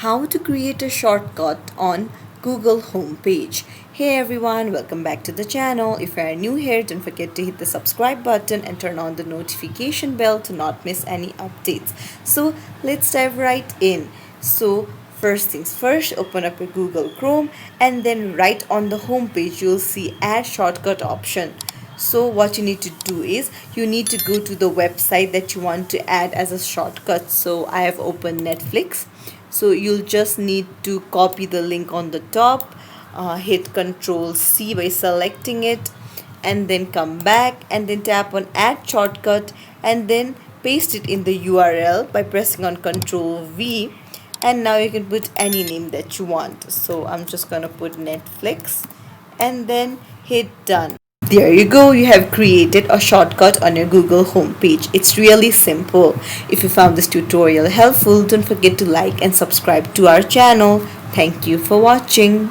how to create a shortcut on Google homepage. Hey everyone, welcome back to the channel. If you are new here, don't forget to hit the subscribe button and turn on the notification bell to not miss any updates. So let's dive right in. So first things first, open up your Google Chrome and then right on the homepage you'll see add shortcut option. So what you need to do is you need to go to the website that you want to add as a shortcut. So I have opened Netflix. So you'll just need to copy the link on the top, hit Control C by selecting it, and then come back and then tap on add shortcut and then paste it in the URL by pressing on Control V. And now you can put any name that you want. So I'm just gonna put Netflix and then hit done. There you go, you have created a shortcut on your Google homepage. It's really simple. If you found this tutorial helpful, don't forget to like and subscribe to our channel. Thank you for watching.